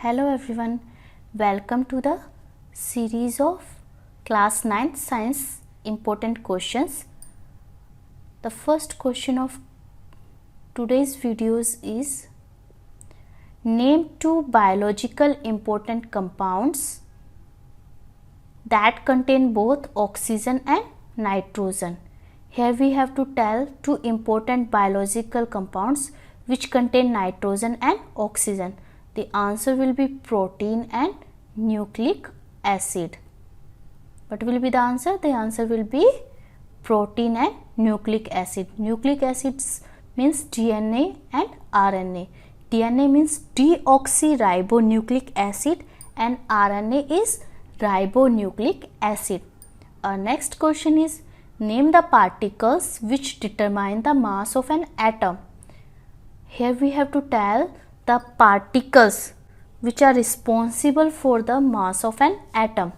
Hello everyone, welcome to the series of class 9th science important questions. The first question of today's videos is name two biological important compounds that contain both oxygen and nitrogen. Here we have to tell two important biological compounds which contain nitrogen and oxygen. The answer will be protein and nucleic acid. What will be the answer? The answer will be protein and nucleic acid. Nucleic acids means DNA and RNA. DNA means deoxyribonucleic acid and RNA is ribonucleic acid. Our next question is name the particles which determine the mass of an atom. Here we have to tell the particles which are responsible for the mass of an atom.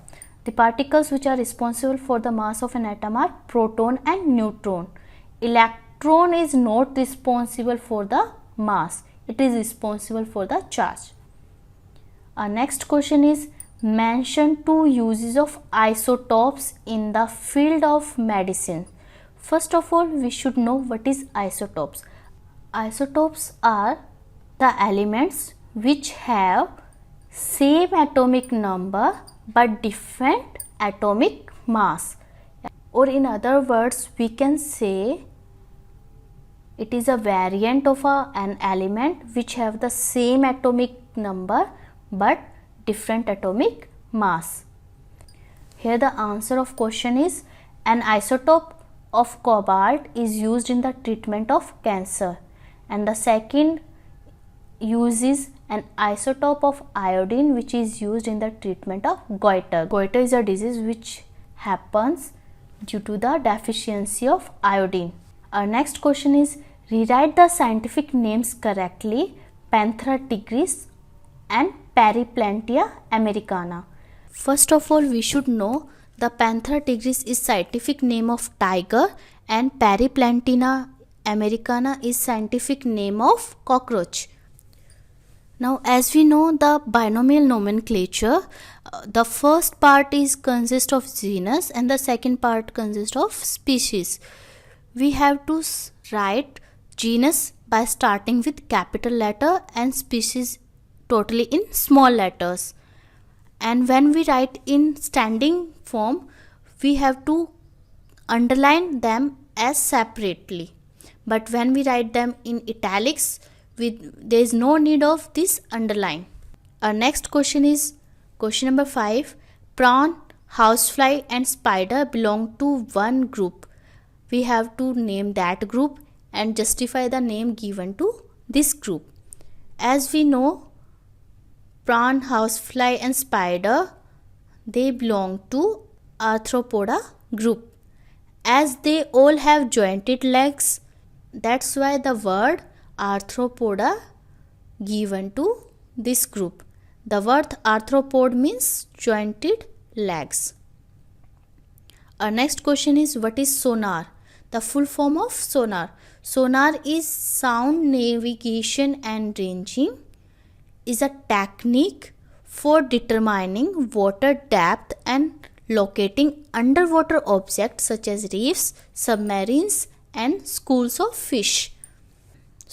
The particles which are responsible for the mass of an atom are proton and neutron. Electron is not responsible for the mass, it is responsible for the charge. Our next question is mention two uses of isotopes in the field of medicine. First of all, we should know what is isotopes. Isotopes are the elements which have same atomic number but different atomic mass, or in other words we can say it is a variant of an element which have the same atomic number but different atomic mass. Here the answer of question is an isotope of cobalt is used in the treatment of cancer, and the second uses an isotope of iodine which is used in the treatment of goiter. Goiter is a disease which happens due to the deficiency of iodine. Our next question is rewrite the scientific names correctly. Panthera tigris and Periplantia americana. First of all, we should know the Panthera tigris is scientific name of tiger and Periplantia americana is scientific name of cockroach. Now, as we know the binomial nomenclature, the first part is consist of genus and the second part consists of species. We have to write genus by starting with capital letter and species totally in small letters. And when we write in standing form, we have to underline them as separately. But when we write them in italics, there is no need of this underline. Our next question is question number 5. Prawn, housefly and spider belong to one group. We have to name that group and justify the name given to this group. As we know, prawn, housefly and spider, they belong to Arthropoda group. As they all have jointed legs, that's why the word Arthropoda given to this group. The word arthropod means jointed legs. Our next question is what is sonar? The full form of sonar. Sonar is sound navigation and ranging, is a technique for determining water depth and locating underwater objects such as reefs, submarines and schools of fish.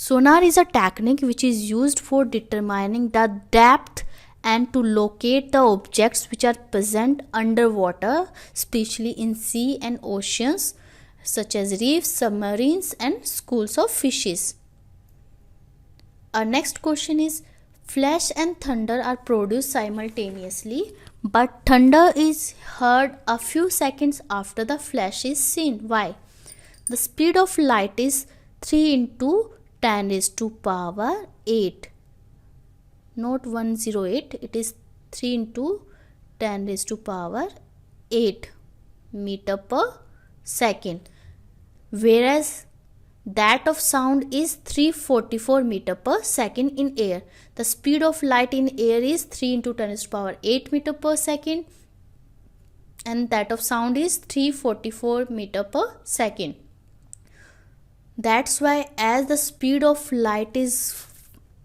Sonar is a technique which is used for determining the depth and to locate the objects which are present underwater, especially in sea and oceans such as reefs, submarines and schools of fishes. Our next question is flash and thunder are produced simultaneously, but thunder is heard a few seconds after the flash is seen. Why? The speed of light is 3 into 10 raised to power 8, not 108, it is 3 into 10 raised to power 8 meter per second, whereas that of sound is 344 meter per second in air. The speed of light in air is 3 into 10 raised to power 8 meter per second and that of sound is 344 meter per second. That's why as the speed of light is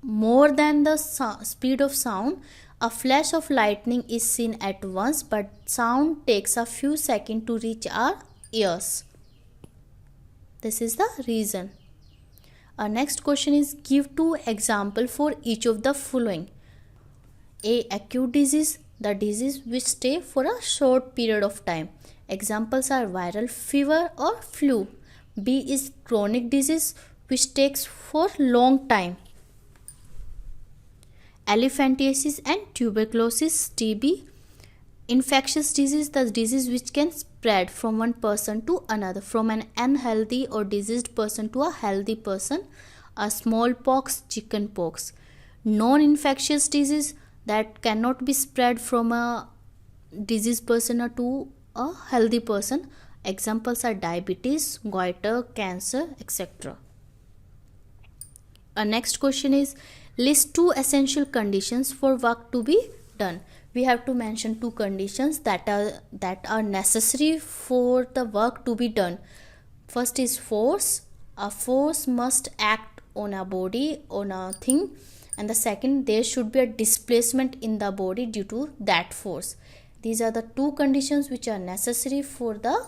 more than the speed of sound. A flash of lightning is seen at once, but sound takes a few seconds to reach our ears. This is the reason. Our next question is, give 2 examples for each of the following. A. Acute disease, the disease which stay for a short period of time. Examples are viral fever or flu. B is chronic disease which takes for long time. Elephantiasis and tuberculosis. TB. Infectious disease, the disease which can spread from one person to another, from an unhealthy or diseased person to a healthy person. A smallpox, chickenpox. Non-infectious disease that cannot be spread from a diseased person to a healthy person. Examples are diabetes, goiter, cancer, etc. Our next question is, list 2 essential conditions for work to be done. We have to mention 2 conditions that are necessary for the work to be done. First is force. A force must act on a body, on a thing. And the second, there should be a displacement in the body due to that force. These are the 2 conditions which are necessary for the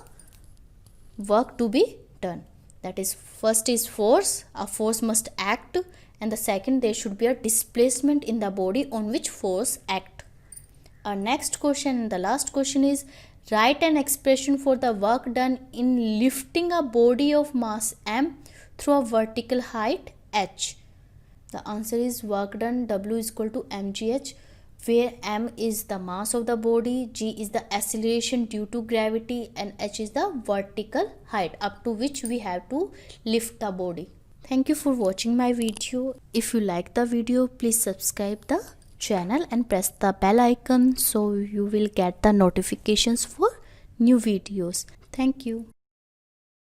work to be done. That is, first is force. A force must act. And the second, there should be a displacement in the body on which force act. Our next question and the last question is, write an expression for the work done in lifting a body of mass m through a vertical height h. The answer is, work done W is equal to mgh, where m is the mass of the body, g is the acceleration due to gravity, and h is the vertical height up to which we have to lift the body. Thank you for watching my video. If you like the video, please subscribe the channel and press the bell icon so you will get the notifications for new videos. Thank you.